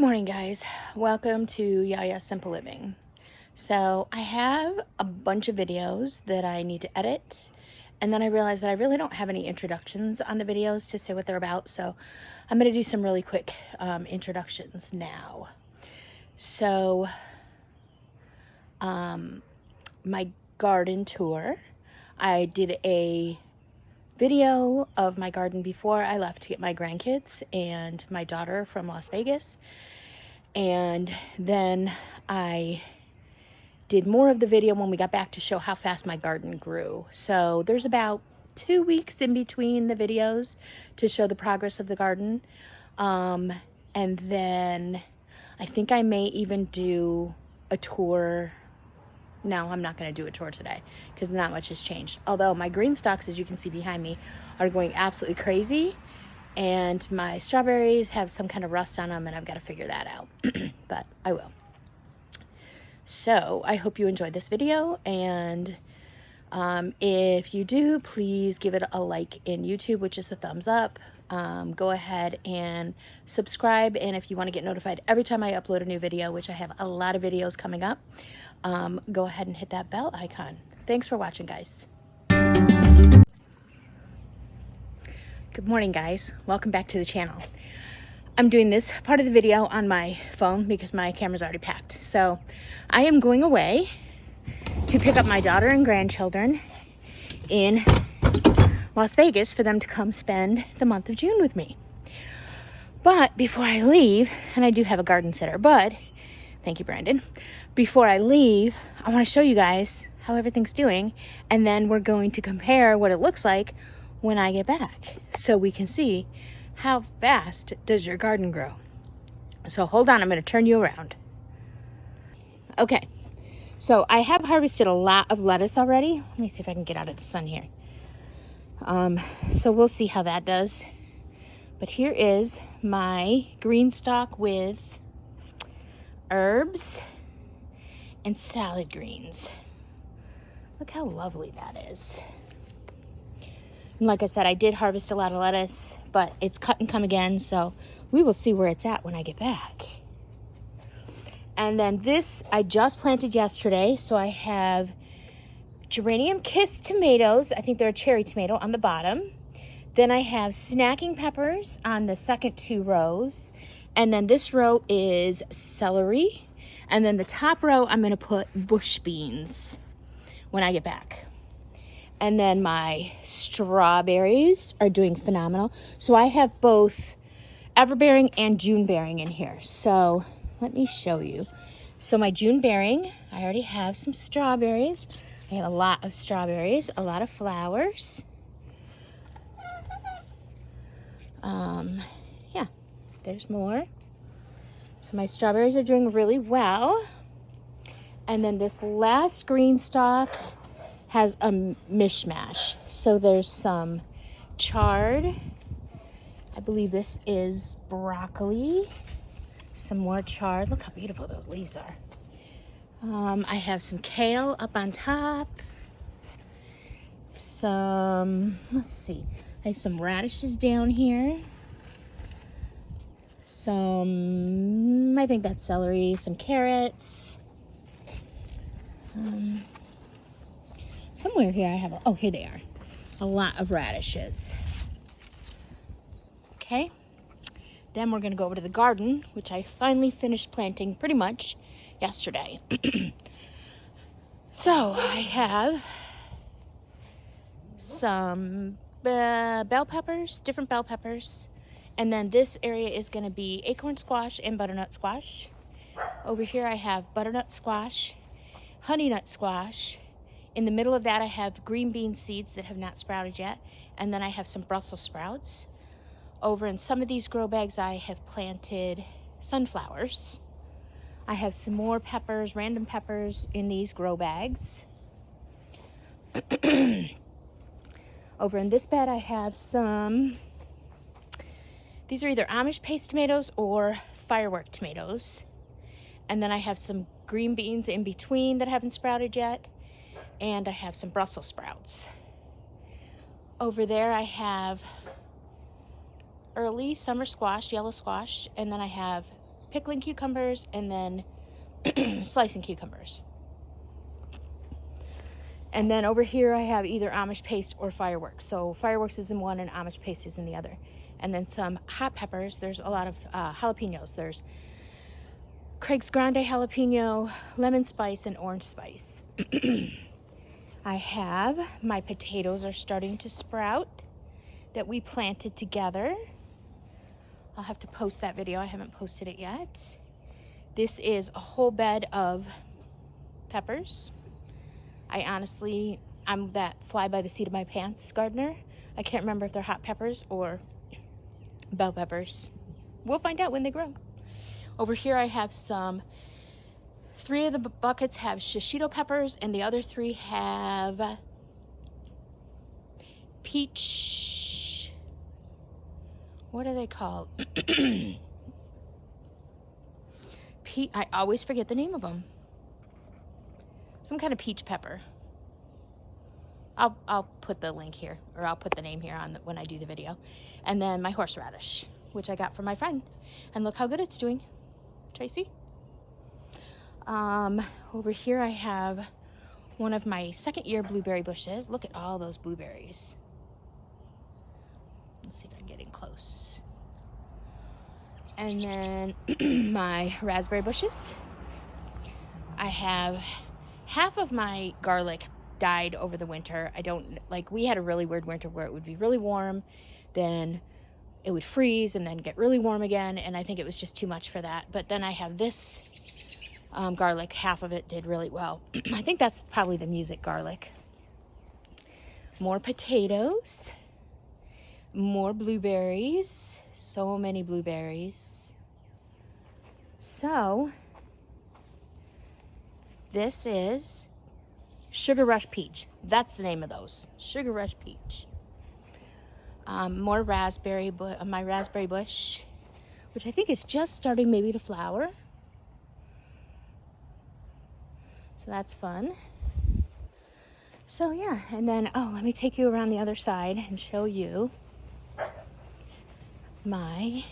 Morning, guys. Welcome to Yaya Simple Living. So I have a bunch of videos that I need to edit, and then I realized that I really don't have any introductions on the videos to say what they're about, so I'm going to do some really quick introductions now. So my garden tour, I did a video of my garden before I left to get my grandkids and my daughter from Las Vegas. And then I did more of the video when we got back to show how fast my garden grew. So there's about 2 weeks in between the videos to show the progress of the garden. And then I think I may even do a tour. No, I'm not going to do a tour today because not much has changed. Although my Greenstalks, as you can see behind me, are going absolutely crazy. And my strawberries have some kind of rust on them, and I've got to figure that out. But I will. So I hope you enjoyed this video, and if you do, please give it a like in YouTube, which is a thumbs up. Go ahead and subscribe, and if you want to get notified every time I upload a new video, which I have a lot of videos coming up, go ahead and hit that bell icon. Thanks for watching, guys. Good morning, guys. Welcome back to the channel. I'm doing this part of the video on my phone because my camera's already packed. So I am going away to pick up my daughter and grandchildren in Las Vegas for them to come spend the month of June with me. But before I leave, and I do have a garden sitter, but thank you, Brandon. Before I leave, I want to show you guys how everything's doing, and then we're going to compare what it looks like when I get back so we can see how fast does your garden grow. So hold on, I'm going to turn you around. Okay, so I have harvested a lot of lettuce already. Let me see if I can get out of the sun here. So we'll see how that does. But here is my Greenstalk with herbs and salad greens. Look how lovely that is. And like I said, I did harvest a lot of lettuce, but it's cut and come again, so we will see where it's at when I get back. And then this I just planted yesterday, so I have geranium kiss tomatoes. I think they're a cherry tomato on the bottom. Then I have snacking peppers on the second 2 rows. And then this row is celery. And then the top row, I'm gonna put bush beans when I get back. And then my strawberries are doing phenomenal. So I have both everbearing and June bearing in here. So let me show you. So my June bearing, I already have some strawberries. I have a lot of strawberries, a lot of flowers. Yeah, there's more. So my strawberries are doing really well. And then this last Greenstalk has a mishmash. So there's some chard. I believe this is broccoli. Some more chard. Look how beautiful those leaves are. I have some kale up on top. Let's see. I have some radishes down here. I think that's celery, some carrots. Somewhere here I have, oh, here they are. A lot of radishes. Okay. Then we're going to go over to the garden, which I finally finished planting pretty much yesterday. So I have some bell peppers, different bell peppers. And then this area is going to be acorn squash and butternut squash. Over here I have butternut squash, honey nut squash. In the middle of that I have green bean seeds that have not sprouted yet. And then I have some Brussels sprouts. Over in some of these grow bags I have planted sunflowers. I have some more peppers, random peppers in these grow bags. Over in this bed I have some, these are either Amish paste tomatoes or firework tomatoes. And then I have some green beans in between that haven't sprouted yet. And I have some Brussels sprouts. Over there I have early summer squash, yellow squash, and then I have pickling cucumbers, and then slicing cucumbers. And then over here I have either Amish paste or fireworks. So fireworks is in one and Amish paste is in the other. And then some hot peppers. There's a lot of jalapenos. There's Craig's Grande jalapeno, lemon spice, and orange spice. I have, my potatoes are starting to sprout that we planted together. I'll have to post that video. I haven't posted it yet. This is a whole bed of peppers. I'm that fly by the seat of my pants gardener. I can't remember if they're hot peppers or bell peppers. We'll find out when they grow. Over here I have some, 3 of the buckets have shishito peppers and the other 3 have peach, what are they called? I always forget the name of them. Some kind of peach pepper. I'll put the link here, or I'll put the name here on when I do the video. And then my horseradish, which I got from my friend. And look how good it's doing, Tracy. Over here I have one of my 2nd year blueberry bushes. Look at all those blueberries. Let's see if I can get in close. And then my raspberry bushes. I have half of my garlic died over the winter. We had a really weird winter where it would be really warm, then it would freeze and then get really warm again, and I think it was just too much for that. But then I have this garlic, half of it did really well. I think that's probably the music garlic. More potatoes, more blueberries, so many blueberries. So this is Sugar Rush Peach. That's the name of those. Sugar Rush Peach. More raspberry, my raspberry bush, which I think is just starting maybe to flower. So that's fun. So yeah, and then, let me take you around the other side and show you my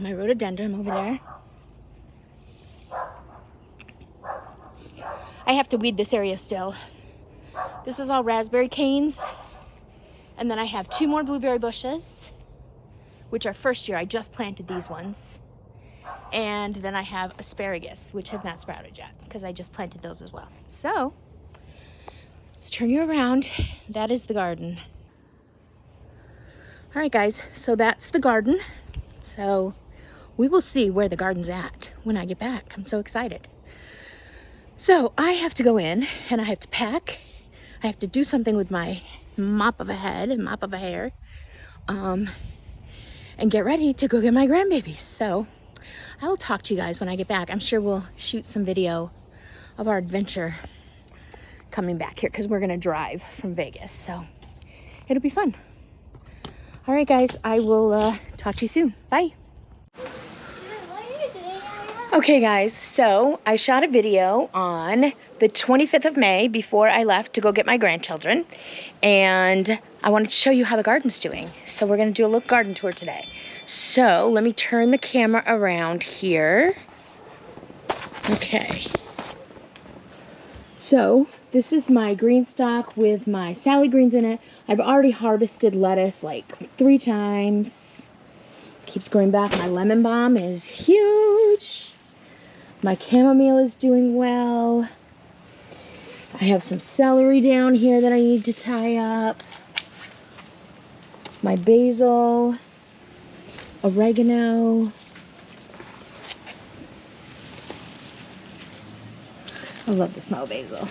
my rhododendron over there. I have to weed this area still. This is all raspberry canes. And then I have 2 more blueberry bushes, which are 1st year. I just planted these ones. And then I have asparagus, which have not sprouted yet because I just planted those as well. So let's turn you around. That is the garden. All right, guys, so that's the garden. So we will see where the garden's at when I get back. I'm so excited. So I have to go in and I have to pack. I have to do something with my mop of a head and mop of a hair, and get ready to go get my grandbabies. So I will talk to you guys when I get back. I'm sure we'll shoot some video of our adventure coming back here because we're going to drive from Vegas. So it'll be fun. All right, guys, I will talk to you soon. Bye. Okay, guys, so I shot a video on the 25th of May before I left to go get my grandchildren, and I wanted to show you how the garden's doing. So we're going to do a little garden tour today. So let me turn the camera around here. Okay. So this is my Greenstalk with my salad greens in it. I've already harvested lettuce like 3 times. Keeps growing back. My lemon balm is huge. My chamomile is doing well. I have some celery down here that I need to tie up. My basil, oregano. I love the smell of basil.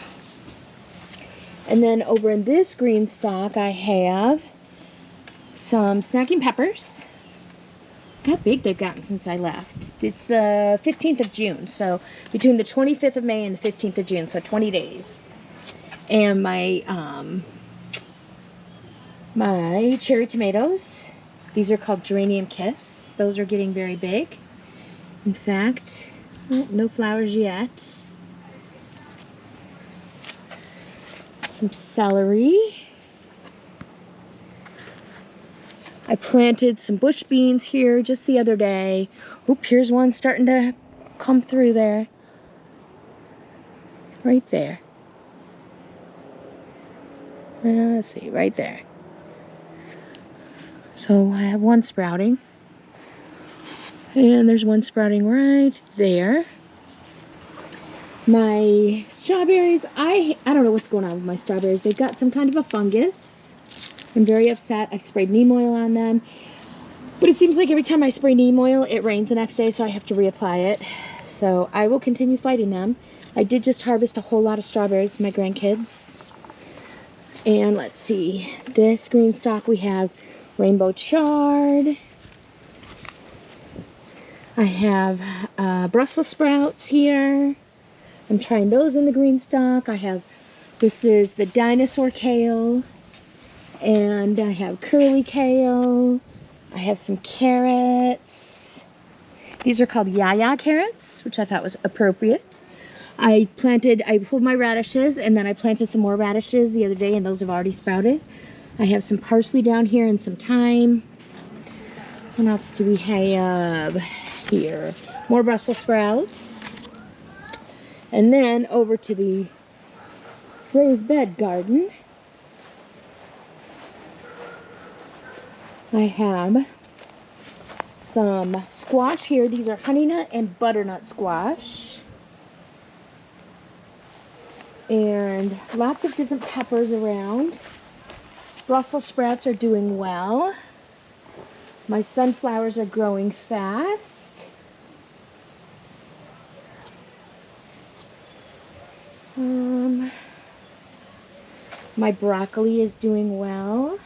And then over in this Greenstalk, I have some snacking peppers. Look how big they've gotten since I left. It's the 15th of June, so between the 25th of May and the 15th of June, so 20 days. And my my cherry tomatoes. These are called Geranium Kiss. Those are getting very big. In fact, no flowers yet. Some celery. I planted some bush beans here just the other day. Oop, here's one starting to come through there. Right there. Let's see, right there. So I have one sprouting. And there's one sprouting right there. My strawberries, I don't know what's going on with my strawberries. They've got some kind of a fungus. I'm very upset. I've sprayed neem oil on them. But it seems like every time I spray neem oil, it rains the next day, so I have to reapply it. So I will continue fighting them. I did just harvest a whole lot of strawberries for my grandkids. And let's see. This Greenstalk, we have rainbow chard. I have Brussels sprouts here. I'm trying those in the Greenstalk. This is the dinosaur kale. And I have curly kale. I have some carrots. These are called yaya carrots, which I thought was appropriate. I pulled my radishes, and then I planted some more radishes the other day, and those have already sprouted. I have some parsley down here and some thyme. What else do we have here? More Brussels sprouts. And then over to the raised bed garden. I have some squash here. These are honey nut and butternut squash. And lots of different peppers around. Brussels sprouts are doing well. My sunflowers are growing fast. My broccoli is doing well.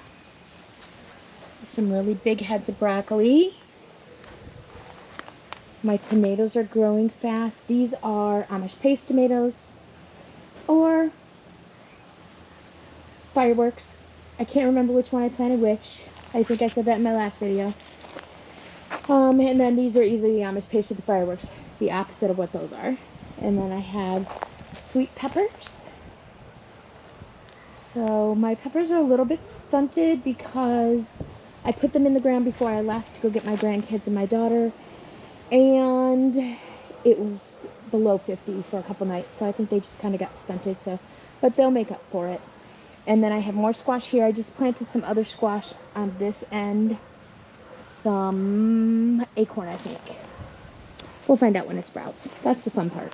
Some really big heads of broccoli. My tomatoes are growing fast. These are Amish paste tomatoes or fireworks. I can't remember which one I planted which. I think I said that in my last video. And then these are either the Amish paste or the fireworks, the opposite of what those are. And then I have sweet peppers. So my peppers are a little bit stunted because I put them in the ground before I left to go get my grandkids and my daughter. And it was below 50 for a couple nights, so I think they just kind of got stunted. But they'll make up for it. And then I have more squash here. I just planted some other squash on this end. Some acorn, I think. We'll find out when it sprouts. That's the fun part.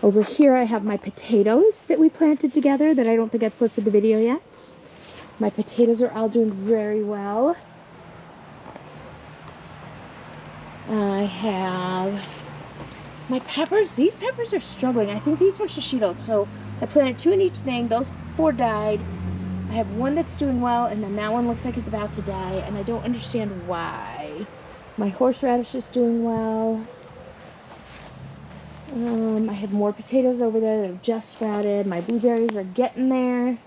Over here I have my potatoes that we planted together that I don't think I've posted the video yet. My potatoes are all doing very well. I have my peppers. These peppers are struggling. I think these were shishito. So I planted 2 in each thing. Those 4 died. I have one that's doing well, and then that one looks like it's about to die, and I don't understand why. My horseradish is doing well. I have more potatoes over there that have just sprouted. My blueberries are getting there.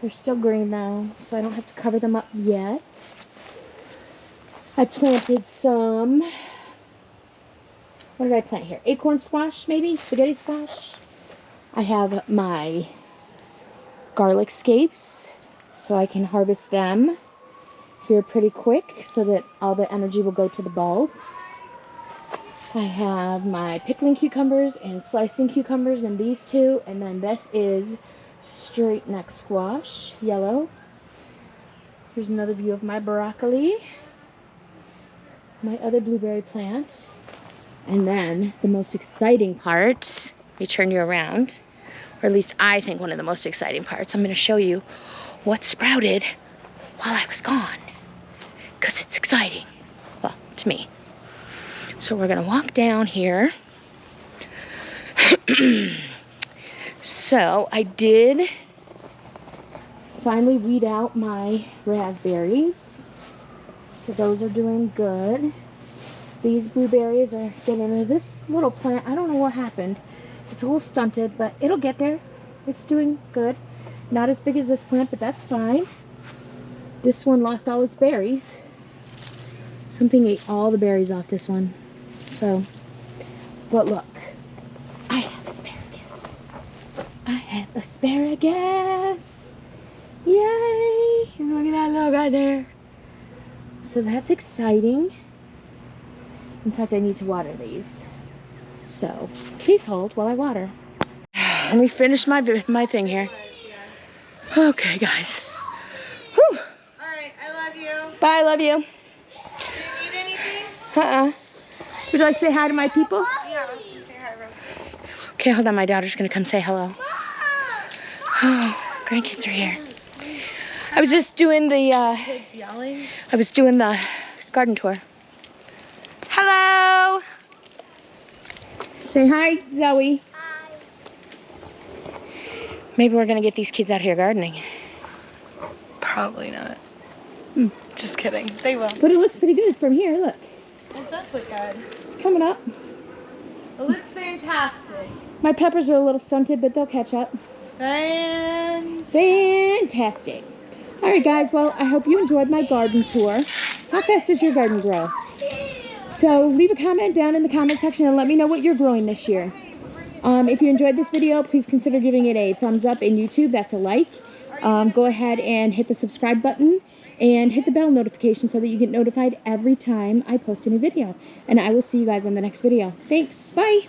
They're still green though, so I don't have to cover them up yet. I planted some, what did I plant here? Acorn squash, maybe? Spaghetti squash. I have my garlic scapes, so I can harvest them here pretty quick so that all the energy will go to the bulbs. I have my pickling cucumbers and slicing cucumbers and these 2, and then this is straight neck squash, yellow. Here's another view of my broccoli, my other blueberry plant, and then the most exciting part, let me turn you around, or at least I think one of the most exciting parts. I'm going to show you what sprouted while I was gone, because it's exciting, well, to me. So we're going to walk down here. So I did finally weed out my raspberries. So those are doing good. These blueberries are getting into this little plant. I don't know what happened. It's a little stunted, but it'll get there. It's doing good. Not as big as this plant, but that's fine. This one lost all its berries. Something ate all the berries off this one. So, but look, I have asparagus. I have asparagus. Yay! Look at that little guy there. So that's exciting. In fact, I need to water these. So please hold while I water. Let me finish my thing here. Okay, guys. Whew. Alright, I love you. Bye, I love you. Do you need anything? Would I say hi to my people? Yeah, say hi, real quick. Okay, hold on. My daughter's gonna come say hello. Oh, grandkids are here. I was just doing the, Kids yelling. I was doing the garden tour. Hello! Say hi, Zoe. Hi. Maybe we're gonna get these kids out here gardening. Probably not. Just kidding. They will. But it looks pretty good from here, look. It does look good. It's coming up. It looks fantastic. My peppers are a little stunted, but they'll catch up. Fantastic. All right, guys. Well, I hope you enjoyed my garden tour. How fast does your garden grow? So leave a comment down in the comment section and let me know what you're growing this year. If you enjoyed this video, please consider giving it a thumbs up in YouTube. That's a like. Go ahead and hit the subscribe button and hit the bell notification so that you get notified every time I post a new video. And I will see you guys on the next video. Thanks. Bye.